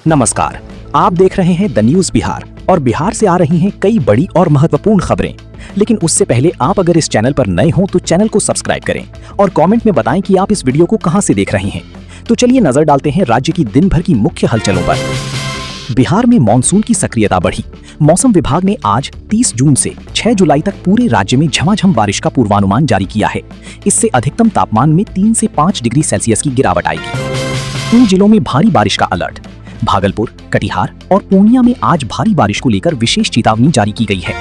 नमस्कार, आप देख रहे हैं द न्यूज बिहार और बिहार से आ रही हैं कई बड़ी और महत्वपूर्ण खबरें। लेकिन उससे पहले आप अगर इस चैनल पर नए हो तो चैनल को सब्सक्राइब करें और कमेंट में बताएं कि आप इस वीडियो को कहां से देख रहे हैं। तो चलिए नजर डालते हैं राज्य की दिन भर की मुख्य हलचलों पर। बिहार में मानसून की सक्रियता बढ़ी। मौसम विभाग ने आज 30 जून से 6 जुलाई तक पूरे राज्य में झमाझम बारिश का पूर्वानुमान जारी किया है। इससे अधिकतम तापमान में 3 से 5 डिग्री सेल्सियस की गिरावट आएगी। इन जिलों में भारी बारिश का अलर्ट। भागलपुर, कटिहार और पूर्णिया में आज भारी बारिश को लेकर विशेष चेतावनी जारी की गई है।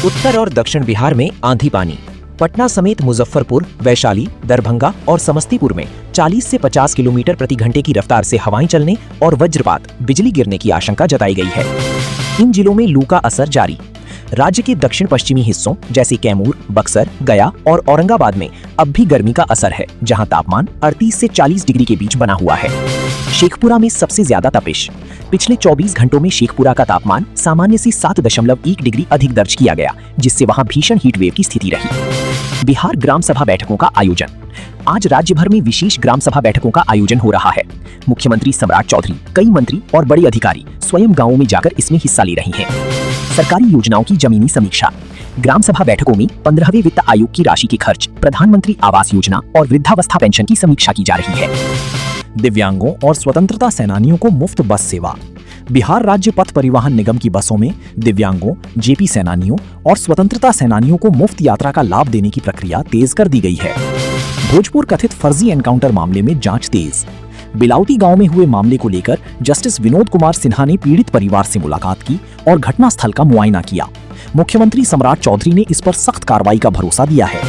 उत्तर और दक्षिण बिहार में आंधी पानी। पटना समेत मुजफ्फरपुर, वैशाली, दरभंगा और समस्तीपुर में 40 से 50 किलोमीटर प्रति घंटे की रफ्तार से हवाएं चलने और वज्रपात, बिजली गिरने की आशंका जताई गई है। इन जिलों में लू का असर जारी। राज्य के दक्षिण पश्चिमी हिस्सों जैसे कैमूर, बक्सर, गया और औरंगाबाद में अब भी गर्मी का असर है, जहां तापमान 38 से 40 डिग्री के बीच बना हुआ है। शेखपुरा में सबसे ज्यादा तपिश। पिछले 24 घंटों में शेखपुरा का तापमान सामान्य से 7.1 डिग्री अधिक दर्ज किया गया, जिससे वहां भीषण हीट वेव की स्थिति रही। बिहार ग्राम सभा बैठकों का आयोजन। आज राज्य भर में विशेष ग्राम सभा बैठकों का आयोजन हो रहा है। मुख्यमंत्री सम्राट चौधरी, कई मंत्री और बड़े अधिकारी स्वयं गांवों में जाकर इसमें हिस्सा ले रहे हैं। सरकारी योजनाओं की जमीनी समीक्षा। ग्राम सभा बैठकों में 15वें वित्त आयोग की राशि के खर्च, प्रधानमंत्री आवास योजना और वृद्धावस्था पेंशन की समीक्षा की जा रही है। दिव्यांगों और स्वतंत्रता सेनानियों को मुफ्त बस सेवा। बिहार राज्य पथ परिवहन निगम की बसों में दिव्यांगों, जेपी सेनानियों और स्वतंत्रता सेनानियों को मुफ्त यात्रा का लाभ देने की प्रक्रिया तेज कर दी गई है। भोजपुर कथित फर्जी एनकाउंटर मामले में जांच तेज। बिलाउती गांव में हुए मामले को लेकर जस्टिस विनोद कुमार सिन्हा ने पीड़ित परिवार से मुलाकात की और घटनास्थल का मुआयना किया। मुख्यमंत्री सम्राट चौधरी ने इस पर सख्त कार्रवाई का भरोसा दिया है।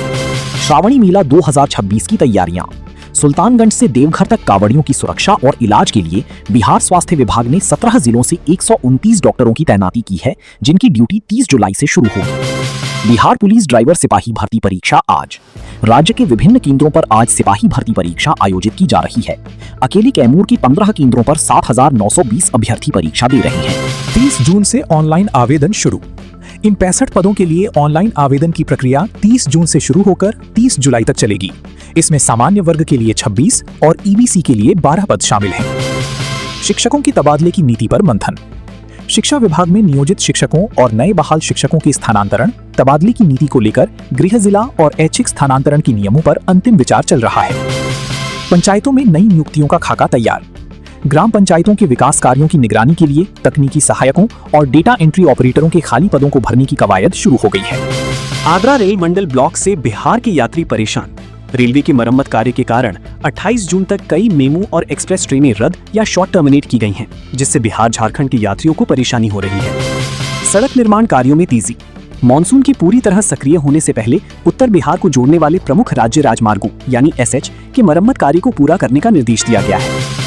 श्रावणी मेला 2026 की तैयारियां। सुल्तानगंज से देवघर तक कांवड़ियों की सुरक्षा और इलाज के लिए बिहार स्वास्थ्य विभाग ने 17 जिलों से 129 डॉक्टरों की तैनाती की है, जिनकी ड्यूटी 30 जुलाई से शुरू होगी। बिहार पुलिस ड्राइवर सिपाही भर्ती परीक्षा आज। राज्य के विभिन्न केंद्रों पर आज सिपाही भर्ती परीक्षा आयोजित की जा रही है। अकेले कैमूर की 15 केंद्रों पर 7,920 अभ्यर्थी परीक्षा दे रहे हैं। 30 जून से ऑनलाइन आवेदन शुरू। इन 65 पदों के लिए ऑनलाइन आवेदन की प्रक्रिया 30 जून से शुरू होकर 30 जुलाई तक चलेगी। इसमें सामान्य वर्ग के लिए 26 और ईबीसी के लिए 12 पद शामिल हैं। शिक्षकों की तबादले की नीति पर मंथन। शिक्षा विभाग में नियोजित शिक्षकों और नए बहाल शिक्षकों के स्थानांतरण, तबादले की नीति को लेकर गृह जिला और ऐच्छिक स्थानांतरण के नियमों पर अंतिम विचार चल रहा है। पंचायतों में नई नियुक्तियों का खाका तैयार। ग्राम पंचायतों के विकास कार्यों की निगरानी के लिए तकनीकी सहायकों और डेटा एंट्री ऑपरेटरों के खाली पदों को भरने की कवायद शुरू हो गई है। आगरा रेल मंडल ब्लॉक से बिहार के यात्री परेशान। रेलवे की मरम्मत कार्य के कारण 28 जून तक कई मेमू और एक्सप्रेस ट्रेनें रद्द या शॉर्ट टर्मिनेट की गई हैं, जिससे बिहार झारखंड के यात्रियों को परेशानी हो रही है। सड़क निर्माण कार्यों में तेजी। मानसून के पूरी तरह सक्रिय होने से पहले उत्तर बिहार को जोड़ने वाले प्रमुख राज्य राजमार्गों यानी एसएच के मरम्मत कार्य को पूरा करने का निर्देश दिया गया है।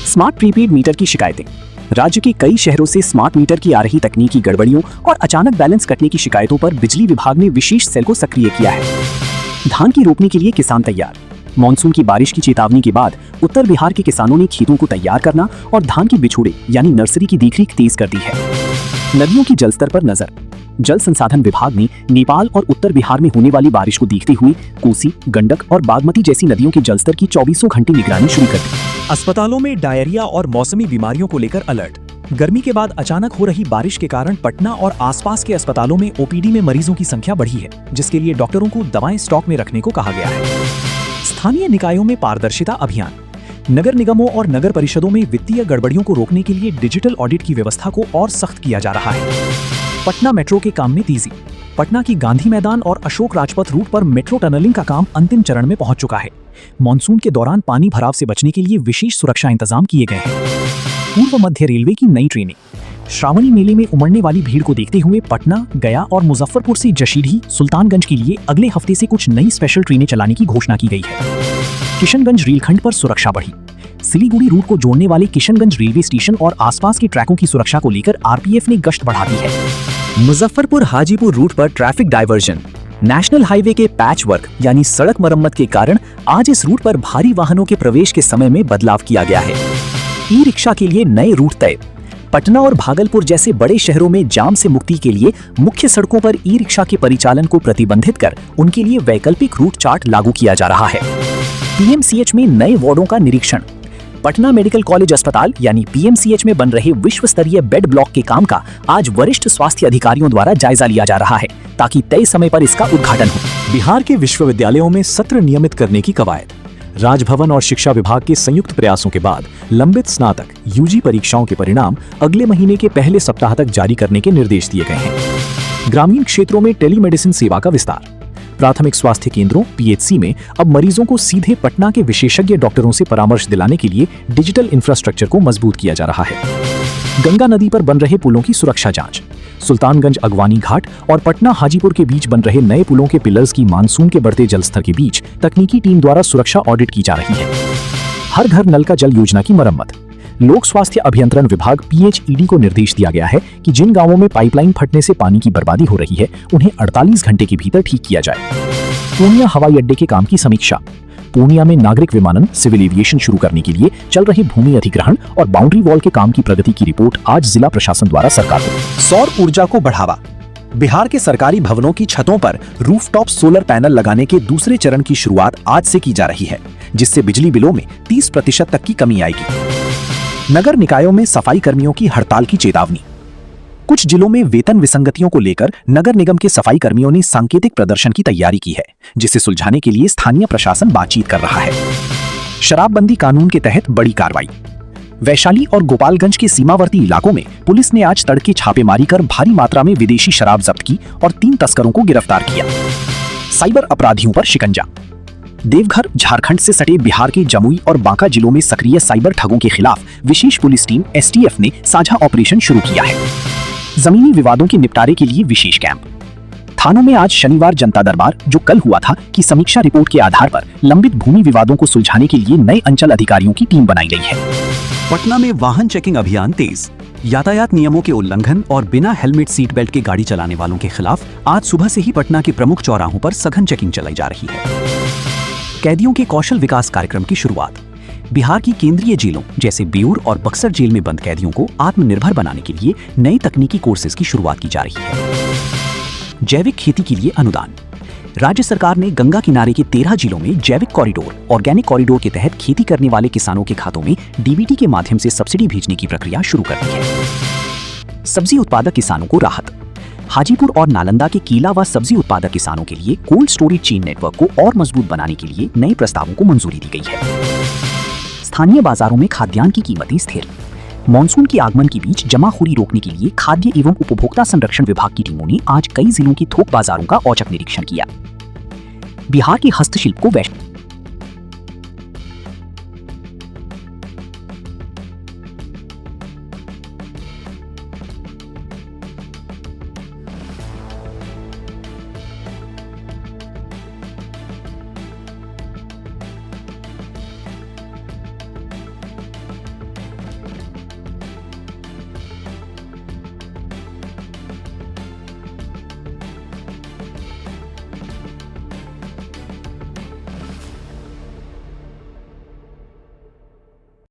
स्मार्ट प्रीपेड मीटर की शिकायतें। राज्य के कई शहरों से स्मार्ट मीटर की आ रही तकनीकी गड़बड़ियों और अचानक बैलेंस कटने की शिकायतों पर बिजली विभाग ने विशेष सेल को सक्रिय किया है। धान की रोपनी के लिए किसान तैयार। मानसून की बारिश की चेतावनी के बाद उत्तर बिहार के किसानों ने खेतों को तैयार करना और धान की बिछोड़े यानी नर्सरी की देखरेख तेज कर दी है। नदियों की जलस्तर पर नजर। जल संसाधन विभाग ने नेपाल और उत्तर बिहार में होने वाली बारिश को देखते हुए कोसी, गंडक और बागमती जैसी नदियों के जलस्तर की 24 घंटे निगरानी शुरू कर दी। अस्पतालों में डायरिया और मौसमी बीमारियों को लेकर अलर्ट। गर्मी के बाद अचानक हो रही बारिश के कारण पटना और आसपास के अस्पतालों में ओपीडी में मरीजों की संख्या बढ़ी है, जिसके लिए डॉक्टरों को दवाएं स्टॉक में रखने को कहा गया है। स्थानीय निकायों में पारदर्शिता अभियान। नगर निगमों और नगर परिषदों में वित्तीय गड़बड़ियों को रोकने के लिए डिजिटल ऑडिट की व्यवस्था को और सख्त किया जा रहा है। पटना मेट्रो के काम में तेजी। पटना की गांधी मैदान और अशोक राजपथ रूट पर मेट्रो टनलिंग का काम अंतिम चरण में पहुंच चुका है। मानसून के दौरान पानी भराव से बचने के लिए विशेष सुरक्षा इंतजाम किए गए हैं। पूर्व मध्य रेलवे की नई ट्रेनें। श्रावणी मेले में उमड़ने वाली भीड़ को देखते हुए पटना, गया और मुजफ्फरपुर से जशीढ़ी, सुल्तानगंज के लिए अगले हफ्ते से कुछ नई स्पेशल ट्रेनें चलाने की घोषणा की गई है। किशनगंज रेलखंड पर सुरक्षा बढ़ी। सिलीगुड़ी रूट को जोड़ने वाले किशनगंज रेलवे स्टेशन और आसपास के ट्रैकों की सुरक्षा को लेकर आरपीएफ ने गश्त बढ़ा दी है। मुजफ्फरपुर हाजीपुर रूट पर ट्रैफिक डायवर्जन। नेशनल हाईवे के पैच वर्क यानी सड़क मरम्मत के कारण आज इस रूट पर भारी वाहनों के प्रवेश के समय में बदलाव किया गया है। ई रिक्शा के लिए नए रूट तय। पटना और भागलपुर जैसे बड़े शहरों में जाम से मुक्ति के लिए मुख्य सड़कों पर ई रिक्शा के परिचालन को प्रतिबंधित कर उनके लिए वैकल्पिक रूट चार्ट लागू किया जा रहा है। पीएमसीएच में नए वार्डों का निरीक्षण। पटना मेडिकल कॉलेज अस्पताल यानी पीएमसीएच में बन रहे विश्व स्तरीय बेड ब्लॉक के काम का आज वरिष्ठ स्वास्थ्य अधिकारियों द्वारा जायजा लिया जा रहा है ताकि तय समय पर इसका उद्घाटन हो। बिहार के विश्वविद्यालयों में सत्र नियमित करने की कवायद। राजभवन और शिक्षा विभाग के संयुक्त प्रयासों के बाद लंबित स्नातक यूजी परीक्षाओं के परिणाम अगले महीने के पहले सप्ताह तक जारी करने के निर्देश दिए गए हैं। ग्रामीण क्षेत्रों में टेलीमेडिसिन सेवा का विस्तार। प्राथमिक स्वास्थ्य केंद्रों पीएचसी में अब मरीजों को सीधे पटना के विशेषज्ञ डॉक्टरों से परामर्श दिलाने के लिए डिजिटल इंफ्रास्ट्रक्चर को मजबूत किया जा रहा है। गंगा नदी पर बन रहे पुलों की सुरक्षा जांच। सुल्तानगंज अगवानी घाट और पटना हाजीपुर के बीच बन रहे नए पुलों के पिलर्स की मानसून के बढ़ते जलस्तर के बीच तकनीकी टीम द्वारा सुरक्षा ऑडिट की जा रही है। हर घर नल का जल योजना की मरम्मत। लोक स्वास्थ्य अभियंत्रण विभाग पीएचईडी को निर्देश दिया गया है कि जिन गांवों में पाइपलाइन फटने से पानी की बर्बादी हो रही है उन्हें 48 घंटे के भीतर ठीक किया जाए। पूर्णिया हवाई अड्डे के काम की समीक्षा। पूर्णिया में नागरिक विमानन सिविल एविएशन शुरू करने के लिए चल रहे भूमि अधिग्रहण और बाउंड्री वॉल के काम की प्रगति की रिपोर्ट आज जिला प्रशासन द्वारा सरकार को। सौर ऊर्जा को बढ़ावा। बिहार के सरकारी भवनों की छतों पर रूफटॉप सोलर पैनल लगाने के दूसरे चरण की शुरुआत आज से की जा रही है, जिससे बिजली बिलों में 30% तक की कमी आएगी। नगर निकायों में सफाई कर्मियों की हड़ताल की चेतावनी। कुछ जिलों में वेतन विसंगतियों को लेकर नगर निगम के सफाई कर्मियों ने सांकेतिक प्रदर्शन की तैयारी की है, जिसे सुलझाने के लिए स्थानीय प्रशासन बातचीत कर रहा है। शराबबंदी कानून के तहत बड़ी कार्रवाई। वैशाली और गोपालगंज के सीमावर्ती इलाकों में पुलिस ने आज तड़के छापेमारी कर भारी मात्रा में विदेशी शराब जब्त की और 3 तस्करों को गिरफ्तार किया। साइबर अपराधियों पर शिकंजा। देवघर झारखंड से सटे बिहार के जमुई और बांका जिलों में सक्रिय साइबर ठगों के खिलाफ विशेष पुलिस टीम एसटीएफ ने साझा ऑपरेशन शुरू किया है। जमीनी विवादों के निपटारे के लिए विशेष कैंप। थानों में आज शनिवार जनता दरबार, जो कल हुआ था, की समीक्षा रिपोर्ट के आधार पर लंबित भूमि विवादों को सुलझाने के लिए नए अंचल अधिकारियों की टीम बनाई गई है। पटना में वाहन चेकिंग अभियान तेज। यातायात नियमों के उल्लंघन और बिना हेलमेट सीट बेल्ट के गाड़ी चलाने वालों के खिलाफ आज सुबह से ही पटना के प्रमुख चौराहों पर सघन चेकिंग चलाई जा रही है। कैदियों के कौशल विकास कार्यक्रम की शुरुआत। बिहार की केंद्रीय जेलों जैसे बेऊर और बक्सर जेल में बंद कैदियों को आत्मनिर्भर बनाने के लिए नए तकनीकी कोर्सेज की शुरुआत की जा रही है। जैविक खेती के लिए अनुदान। राज्य सरकार ने गंगा किनारे के 13 जिलों में जैविक कॉरिडोर, ऑर्गेनिक कॉरिडोर के तहत खेती करने वाले किसानों के खातों में डीबीटी के माध्यम से सब्सिडी भेजने की प्रक्रिया शुरू कर दी है। सब्जी उत्पादक किसानों को राहत। हाजीपुर और नालंदा के कीला व सब्जी उत्पादक किसानों के लिए कोल्ड स्टोरेज चेन नेटवर्क को और मजबूत बनाने के लिए नए प्रस्तावों को मंजूरी दी गई है। स्थानीय बाजारों में खाद्यान्न की कीमतें स्थिर। मॉनसून के आगमन के बीच जमाखोरी रोकने के लिए खाद्य एवं उपभोक्ता संरक्षण विभाग की टीमों ने आज कई जिलों के थोक बाजारों का औचक निरीक्षण किया। बिहार के हस्तशिल्प को वैश्विक